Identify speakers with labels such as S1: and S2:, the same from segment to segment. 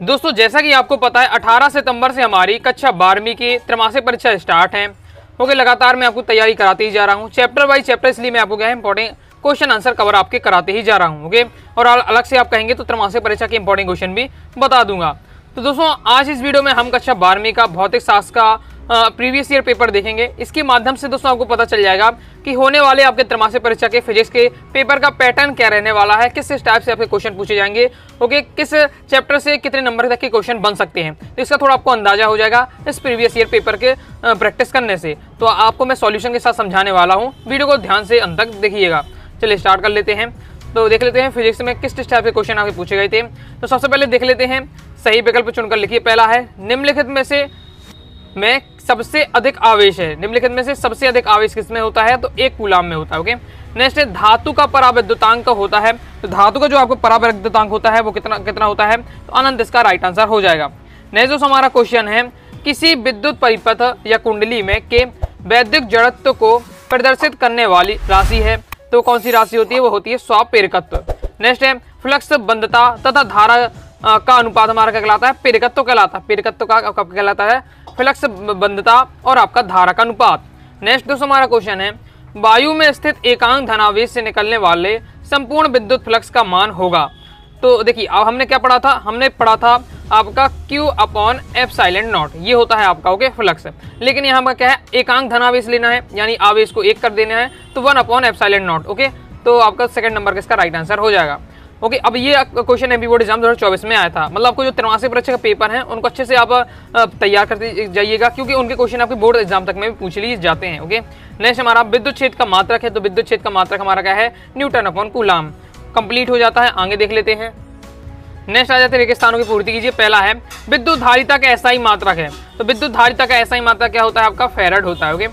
S1: दोस्तों जैसा कि आपको पता है 18 सितंबर से हमारी कक्षा 12वीं की त्रैमासिक परीक्षा स्टार्ट है। ओके, लगातार मैं आपको तैयारी कराते ही जा रहा हूँ, चैप्टर बाई चैप्टर, इसलिए मैं आपको क्या है इंपॉर्टेंट क्वेश्चन आंसर कवर आपके कराते ही जा रहा हूँ। ओके, और अलग से आप कहेंगे तो त्रैमासिक परीक्षा के इंपॉर्टेंट क्वेश्चन भी बता दूंगा। तो दोस्तों आज इस वीडियो में हम कक्षा 12वीं का भौतिक शास्त्र का प्रीवियस ईयर पेपर देखेंगे। इसके माध्यम से दोस्तों आपको पता चल जाएगा कि होने वाले आपके त्रैमासिक परीक्षा के फिजिक्स के पेपर का पैटर्न क्या रहने वाला है, किस टाइप से आपके क्वेश्चन पूछे जाएंगे, ओके, किस चैप्टर से कितने नंबर तक के क्वेश्चन बन सकते हैं। तो इसका थोड़ा आपको अंदाजा हो जाएगा इस प्रीवियस ईयर पेपर के प्रैक्टिस करने से। तो आपको मैं सॉल्यूशन के साथ समझाने वाला हूँ, वीडियो को ध्यान से अंत तक देखिएगा। चलिए स्टार्ट कर लेते हैं। तो देख लेते हैं फिजिक्स में किस टाइप के क्वेश्चन आपके पूछे गए थे। तो सबसे पहले देख लेते हैं, सही विकल्प चुनकर लिखिए। पहला है निम्नलिखित में सबसे अधिक आवेश है। निम्नलिखित में से सबसे अधिक आवेश किसमें होता है? तो 1 कूलाम में होता है। ओके, नेक्स्ट है धातु का पराविद्युतांक होता है। तो धातु का जो आपको पराविद्युतांक होता है वो कितना होता है? तो अनंत इसका राइट आंसर हो जाएगा। नेक्स्ट जो हमारा क्वेश्चन है, किसी विद्युत परिपथ या कुंडली में के वैद्युत जड़त्व को प्रदर्शित करने वाली राशि है। तो कौन सी राशि होती है? वो होती है स्वाप्रेरकत्व। नेक्स्ट है फ्लक्स बंधता तथा धारा का अनुपात हमारा क्या कहलाता है? प्रेरकत्व कहलाता है। प्रेरकत्व का कहलाता है फ्लक्स बंधता और आपका धारा का अनुपात। नेक्स्ट दोस्तों हमारा क्वेश्चन है, वायु में स्थित एकांक धनावेश से निकलने वाले संपूर्ण विद्युत फ्लक्स का मान होगा। तो देखिए अब हमने क्या पढ़ा था? हमने पढ़ा था आपका Q/ε0, ये होता है आपका ओके फ्लक्स। लेकिन यहाँ पर क्या है, एकांक धनावेश लेना है, यानी आवेश को 1 कर देना है, तो 1/ε0। ओके, तो आपका सेकंड नंबर का इसका राइट आंसर हो जाएगा। ओके, अब ये क्वेश्चन एमपी बोर्ड एग्जाम 2024 में आया था। मतलब आपको जो त्रैमासिक परीक्षा का पेपर है उनको अच्छे से आप तैयार करते जाइएगा, क्योंकि उनके क्वेश्चन आपके बोर्ड एग्जाम तक में भी पूछ लिए जाते हैं। ओके, नेक्स्ट हमारा विद्युत क्षेत्र का मात्रक है। तो विद्युत क्षेत्र का मात्रक हमारा क्या है? न्यूटन/कूलाम। कंप्लीट हो जाता है। आगे देख लेते हैं। नेक्स्ट आ जाते हैं रेगिस्तानों की पूर्ति कीजिए। पहला है विद्युत धारिता का एसआई मात्रक है। तो विद्युत धारिता का एसआई मात्रक क्या होता है? आपका फैराड होता है। ओके,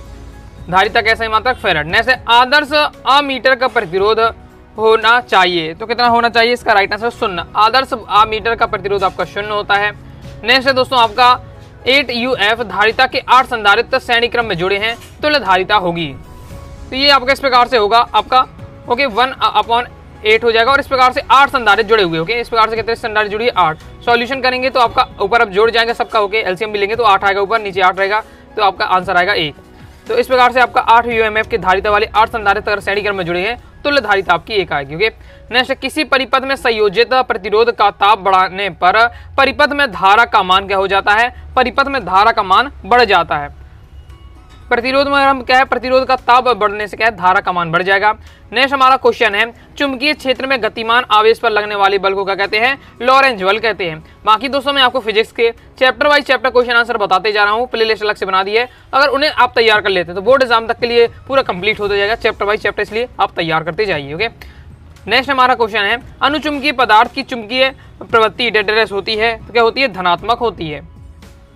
S1: धारिता का एसआई मात्रक फैराड। नेक्स्ट है आदर्श अमीटर का प्रतिरोध होना चाहिए। तो कितना होना चाहिए? इसका राइट आंसर 0। आदर्श अमीटर का प्रतिरोध आपका 0 होता है। नेक्स्ट है दोस्तों आपका 8UF धारिता के 8 संधारित्र श्रेणी क्रम में जुड़े हैं, तुल्य धारिता होगी। तो ये आपका इस प्रकार से होगा आपका ओके 1/8 हो जाएगा, और इस प्रकार से 8 संधारित्र जुड़े हुए। ओके, इस प्रकार से कितने संधारित्र जुड़ी? 8। सॉल्यूशन करेंगे तो आपका ऊपर अब जोड़ जाएगा सबका। ओके, एलसीएम भी लेंगे तो 8 आएगा ऊपर, नीचे 8 रहेगा, तो आपका आंसर आएगा 1। तो इस प्रकार से आपका 8 UMF की धारिता वाले 8 संधारित्र अगर श्रेणी क्रम में जुड़े हैं, तुल्य धारिता आपकी 1 आएगी। ओके, नेक्स्ट किसी परिपथ में संयोजित प्रतिरोध का ताप बढ़ाने पर परिपथ में धारा का मान क्या हो जाता है? परिपथ में धारा का मान बढ़ जाता है। प्रतिरोध में अगर हम क्या है, प्रतिरोध का ताप बढ़ने से क्या है, धारा का मान बढ़ जाएगा। नेक्स्ट हमारा क्वेश्चन है, चुंबकीय क्षेत्र में गतिमान आवेश पर लगने वाले बल को क्या कहते हैं? लॉरेंज बल कहते हैं। बाकी दोस्तों मैं आपको फिजिक्स के chapter wise chapter question answer बताते जा रहा हूँ, प्लेलिस्ट अलग से बना दी है। अगर उन्हें आप तैयार कर लेते हैं तो बोर्ड एग्जाम तक के लिए पूरा कंप्लीट होता जाएगा चैप्टर वाइज चैप्टर, इसलिए आप तैयार करते जाइए। ओके, नेक्स्ट हमारा क्वेश्चन है, अनुचुंबकीय पदार्थ की चुंबकीय प्रवृत्ति डेडेरस होती है, तो क्या होती है? धनात्मक होती है।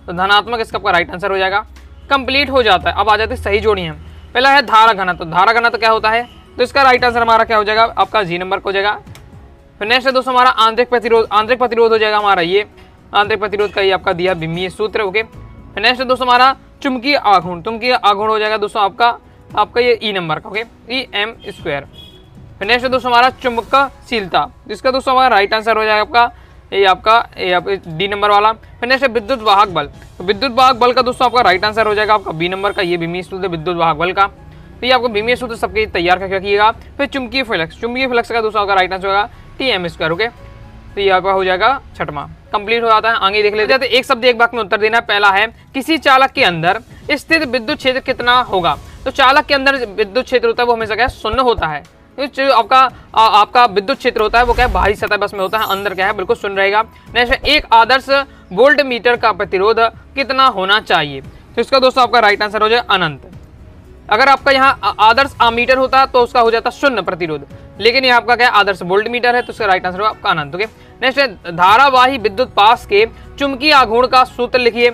S1: तो धनात्मक इसका आपका राइट आंसर हो जाएगा। कंप्लीट हो जाता है। अब आ जाती है सही जोड़ियां। पहला है धारा घनत्व। धारा घनत्व क्या होता है? तो इसका राइट आंसर हमारा क्या हो जाएगा? आपका जी नंबर को हो जाएगा। फिर नेक्स्ट है दोस्तों हमारा आंतरिक प्रतिरोध। आंतरिक प्रतिरोध हो जाएगा हमारा ये आंतरिक प्रतिरोध का ये आपका दिया बिम्मीय सूत्र। ओके, फिर नेक्स्ट है दोस्तों हमारा चुंबकीय आघूर्ण। चुंबकीय आघूर्ण हो जाएगा दोस्तों आपका ये ई नंबर का। Okay, EM²। फिर नेक्स्ट है दोस्तों हमारा चुंबकशीलता, जिसका दोस्तों हमारा राइट आंसर हो जाएगा आपका डी नंबर वाला। फिर नेक्स्ट है विद्युत वाहक बल। तो विद्युत वाहक बल का दोस्तों आपका राइट आंसर हो जाएगा आपका बी नंबर का, ये बिम्मीय सूत्र विद्युत वाहक बल का। तो ये आपको बिम्मीय सूत्र सबके तैयार करके रखिएगा। फिर चुंबकीय फ्लक्स। चुंबकीय फ्लक्स का दोस्तों आपका राइट आंसर होगा TM²। ओके, तो ये आपका हो जाएगा 6वां। कंप्लीट हो जाता है। आगे देख लेते हैं। एक शब्द एक वाक्य में उत्तर देना। पहला है किसी चालक के अंदर स्थित विद्युत क्षेत्र कितना होगा? तो चालक के अंदर विद्युत क्षेत्र होता है वो हमेशा क्या है? 0 होता है। जो आपका विद्युत क्षेत्र होता है वो क्या है? बाहरी सतह बस में होता है, अंदर क्या है? बिल्कुल 0 रहेगा। नेक्स्ट एक आदर्श वोल्ट मीटर का प्रतिरोध कितना होना चाहिए? तो इसका दोस्तों आपका राइट आंसर हो जाए अनंत। अगर आपका यहाँ आदर्श आमीटर होता तो उसका हो जाता 0 प्रतिरोध, लेकिन यहाँ आपका क्या है? आदर्श वोल्ट मीटर है, तो इसका राइट आंसर होगा आपका अनंत। ओके, नेक्स्ट है धारावाही विद्युत पास के चुंबकीय आघूर्ण का सूत्र लिखिए।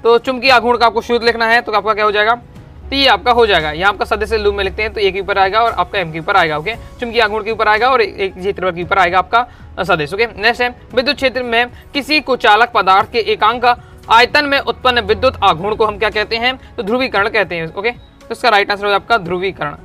S1: तो चुंबकीय आघूर्ण का आपको सूत्र लिखना है, तो आपका क्या हो जाएगा? तो ये आपका हो जाएगा, यहाँ आपका सदस्य लूप में लिखते हैं तो ए के ऊपर आएगा और आपका एम के ऊपर आएगा। ओके, चुंबकीय आघूर्ण के ऊपर आएगा और एक क्षेत्रफल के ऊपर आएगा आपका सदस्य। ओके, नेक्स्ट है विद्युत क्षेत्र में किसी कुचालक पदार्थ के एकांक आयतन में उत्पन्न विद्युत आघूर्ण को हम क्या कहते हैं? तो ध्रुवीकरण कहते हैं। ओके, तो इसका राइट आंसर होगा आपका ध्रुवीकरण।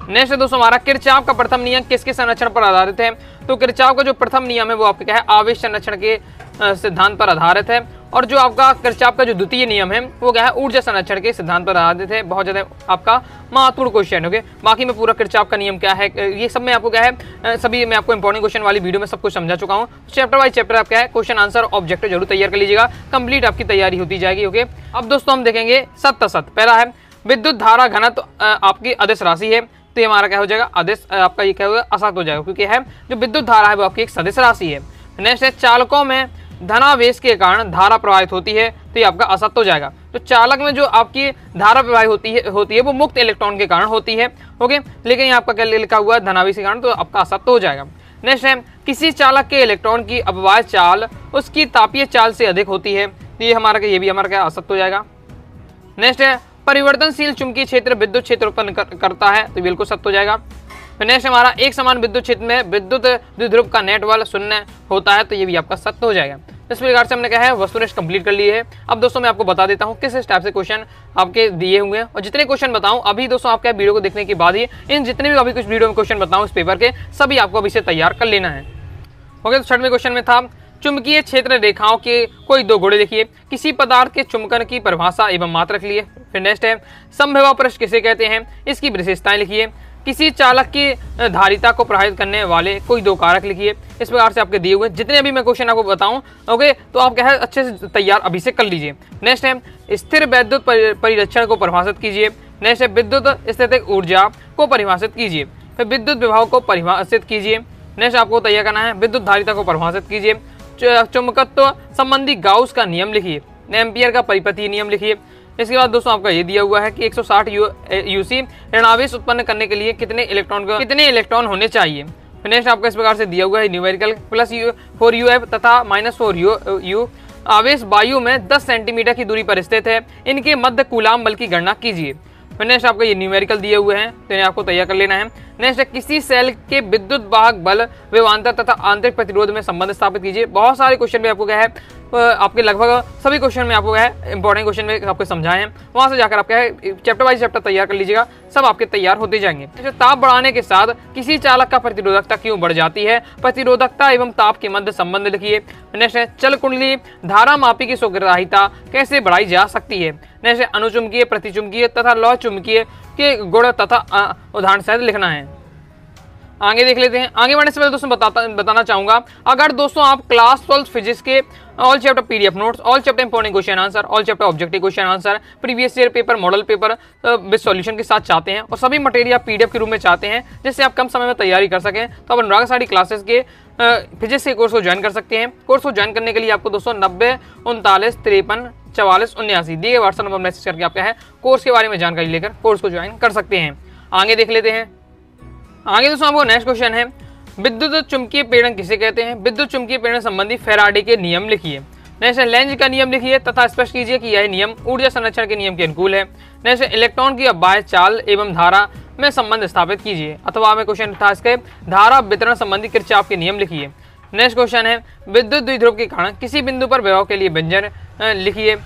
S1: नेक्स्ट है दोस्तों हमारा किरचॉफ का प्रथम नियम किसके संरक्षण पर आधारित है। तो किरचॉफ का जो प्रथम नियम है वो आपका क्या है, आवेश संरक्षण के सिद्धांत पर आधारित है। और जो आपका किरचॉफ का जो द्वितीय नियम है वो क्या है, ऊर्जा संरक्षण के सिद्धांत पर आधारित है। बहुत ज्यादा आपका महत्वपूर्ण क्वेश्चन है। बाकी मैं पूरा किरचॉफ का नियम क्या है ये सब मैं आपको क्या है, सभी मैं आपको इंपॉर्टेंट क्वेश्चन वाली वीडियो में सब कुछ समझा चुका हूँ। चैप्टर बाय चैप्टर आप क्या है क्वेश्चन आंसर ऑब्जेक्टिव जरूर तैयार कर लीजिएगा, कंप्लीट आपकी तैयारी होती जाएगी। ओके, अब दोस्तों हम देखेंगे सत्य असत्य। पहला है विद्युत धारा घनत्व आपकी अदिश राशि है, तो ये हमारा क्या हो जाएगा, अदिश आपका ये क्या होगा, असत्य हो जाएगा, क्योंकि है जो विद्युत धारा है वो आपकी एक सदिश राशि है। नेक्स्ट है चालकों में धनावेश के कारण धारा प्रवाहित होती है, तो ये आपका असत्य हो जाएगा। तो चालक में जो आपकी धारा प्रवाहित होती है वो मुक्त इलेक्ट्रॉन के कारण होती है। ओके, लेकिन यहाँ आपका क्या लिखा हुआ है, धनावेश के कारण, तो आपका असत्य हो जाएगा। नेक्स्ट है किसी चालक के इलेक्ट्रॉन की अपवाह चाल उसकी तापीय चाल से अधिक होती है, तो ये हमारा ये भी हमारा क्या असत्य हो जाएगा। नेक्स्ट है परिवर्तनशील चुंबकीय क्षेत्र विद्युत क्षेत्र उत्पन्न करता है, तो बिल्कुल सत्य हो जाएगा। फिर नेक्स्ट हमारा एक समान विद्युत क्षेत्र में विद्युत द्विध्रुव का नेट बल 0 होता है, तो ये भी आपका सत्य हो जाएगा। इस प्रकार से हमने क्या है वस्तुनिष्ठ कंप्लीट कर ली है। अब दोस्तों मैं आपको बता देता हूँ किस टाइप से क्वेश्चन आपके दिए हुए हैं, और जितने क्वेश्चन बताऊं अभी दोस्तों आपके वीडियो को देखने के बाद ही इन जितने भी अभी कुछ वीडियो में क्वेश्चन बताऊं इस पेपर के सभी आपको अभी से तैयार कर लेना है। ओके, तो 6वें क्वेश्चन में था चुंबकीय क्षेत्र रेखाओं के कोई दो गुण लिखिए, किसी पदार्थ के चुंबकन की परिभाषा एवं मात्रक लिए। फिर नेक्स्ट है समविभव पृष्ठ किसे कहते हैं, इसकी विशेषताएं लिखिए। किसी चालक की धारिता को प्रभावित करने वाले कोई दो कारक लिखिए। इस प्रकार से आपके दिए हुए जितने अभी मैं क्वेश्चन आपको बताऊं, ओके, तो आप क्या है अच्छे से तैयार अभी से कर लीजिए। नेक्स्ट है स्थिर विद्युत परिरक्षण को परिभाषित कीजिए। नेक्स्ट है विद्युत स्थितिक ऊर्जा को परिभाषित कीजिए। फिर विद्युत विभव को परिभाषित कीजिए। नेक्स्ट आपको तैयार करना है विद्युत धारिता को परिभाषित कीजिए। चुंबकत्व संबंधी गाउस का नियम लिखिए। एम्पियर का परिपथीय नियम लिखिए। इसके बाद दोस्तों आपका ये दिया हुआ है कि 160 यूसी ऋणावेश उत्पन्न करने के लिए कितने इलेक्ट्रॉन होने चाहिए। नेक्स्ट आपका इस प्रकार से दिया हुआ है न्यूमेरिकल +4u तथा -4u आवेश वायु में 10 सेंटीमीटर की दूरी पर स्थित है, इनके मध्य कूलाम बल की गणना कीजिए। नेक्स्ट आपको ये न्यूमेरिकल दिए हुए हैं, तो इन्हें आपको तैयार कर लेना है। नेक्स्ट है किसी सेल के विद्युत वाहक बल विभवांतर तथा आंतरिक प्रतिरोध में संबंध स्थापित कीजिए। बहुत सारे क्वेश्चन में आपको क्या है आपके लगभग सभी क्वेश्चन में आपको क्या है इंपॉर्टेंट क्वेश्चन में आपको समझाए हैं, वहां से जाकर आप क्या है चैप्टर वाइज चैप्टर तैयार कर लीजिएगा, सब आपके तैयार होते जाएंगे। ताप बढ़ाने के साथ किसी चालक का प्रतिरोधकता क्यों बढ़ जाती है, प्रतिरोधकता एवं ताप के मध्य संबंध लिखिए। नेक्स्ट है चल कुंडली धारा मापी की स्वग्राहिता कैसे बढ़ाई जा सकती है। नेक्स्ट है अनुचुंबकीय प्रतिचुंबकीय तथा लौह चुंबकीय के गुण तथा उदाहरण सहित लिखना है। आगे देख लेते हैं। आगे बढ़ने से पहले दोस्तों बताना चाहूंगा, अगर दोस्तों आप क्लास 12 फिजिक्स के all chapter PDF notes, all chapter important question answer, all chapter objective question answer, previous year paper, model paper with solution के साथ चाहते हैं और सभी मटेरियल पीडीएफ के रूप में चाहते हैं जिससे आप कम समय में तैयारी कर सकें, तो आप अनुराग साड़ी क्लासेस के फिजिक्स के कोर्स को ज्वाइन कर सकते हैं। कोर्स को ज्वाइन करने के लिए आपको दोस्तों 90 39 53 44 79 दिए व्हाट्सएप नंबर मैसेज करके आप क्या है कोर्स के बारे में जानकारी लेकर कोर्स को ज्वाइन कर सकते हैं। आगे देख लेते हैं। आगे दोस्तों आपको नेक्स्ट क्वेश्चन है विद्युत चुंबकीय प्रेरण किसे कहते हैं। विद्युत चुंबकीय प्रेरण संबंधी फैराडे के नियम लिखिए। नेक्स्ट लेंज का नियम लिखिए तथा स्पष्ट कीजिए कि यह नियम ऊर्जा संरक्षण के नियम के अनुकूल है। नेक्स्ट इलेक्ट्रॉन की अपवाह चाल एवं धारा में संबंध स्थापित कीजिए, अथवा में क्वेश्चन था इसके धारा वितरण संबंधी किरचॉफ के नियम लिखिए। नेक्स्ट क्वेश्चन है विद्युत द्विध्रुव के कारण किसी बिंदु पर विभव के लिए व्यंजन लिखिए।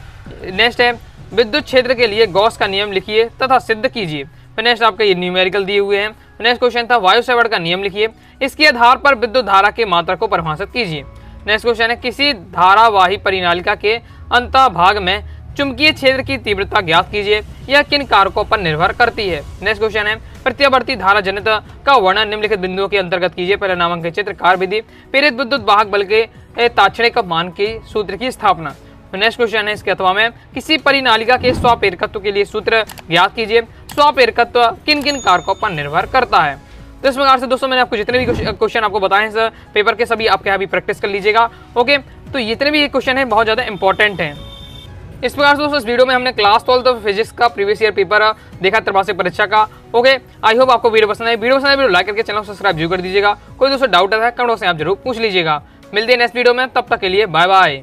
S1: नेक्स्ट है विद्युत क्षेत्र के लिए गॉस का नियम लिखिए तथा सिद्ध कीजिए। नेक्स्ट आपका ये न्यूमेरिकल दिए हुए हैं। नेक्स्ट क्वेश्चन था वायु सेवर्ट का नियम लिखिए, इसके आधार पर विद्युत धारा के मात्रा को परिभाषित कीजिए। नेक्स्ट क्वेश्चन है किसी धारावाही परिनालिका के अंतभाग में चुंबकीय क्षेत्र की तीव्रता ज्ञात कीजिए, यह किन कारकों पर निर्भर करती है। नेक्स्ट क्वेश्चन है प्रत्यावर्ती धारा जनित का वर्णन निम्नलिखित बिंदुओं के अंतर्गत कीजिए। पहले नामांकित चित्र कार विधि, प्रेरित विद्युत वाहक बल के ताक्षणिक मान के सूत्र की स्थापना। नेक्स्ट क्वेश्चन है इसके अथवा में किसी परिनालिका के स्वप्रेरकत्व के लिए सूत्र ज्ञात कीजिए, स्वप्रेरकत्व किन किन कारकों पर निर्भर करता है। तो इस प्रकार से दोस्तों मैंने आपको जितने भी क्वेश्चन आपको बताए हैं पेपर के सभी आपके यहाँ भी प्रैक्टिस कर लीजिएगा। ओके, तो जितने भी ये क्वेश्चन है बहुत ज़्यादा इंपॉर्टेंट हैं। इस प्रकार से दोस्तों इस वीडियो में हमने क्लास 12 फिजिक्स का प्रीवियस ईयर पेपर देखा त्रैमासिक परीक्षा का। ओके, आई होप आपको वीडियो पसंद है। वीडियो पसंद है वीडियो लाइक करके चैनल को सब्सक्राइब जरूर कर दीजिएगा। कोई दोस्तों डाउट है कमेंट बॉक्स में आप जरूर पूछ लीजिएगा। मिलते हैं नेक्स्ट वीडियो में, तब तक के लिए बाय बाय।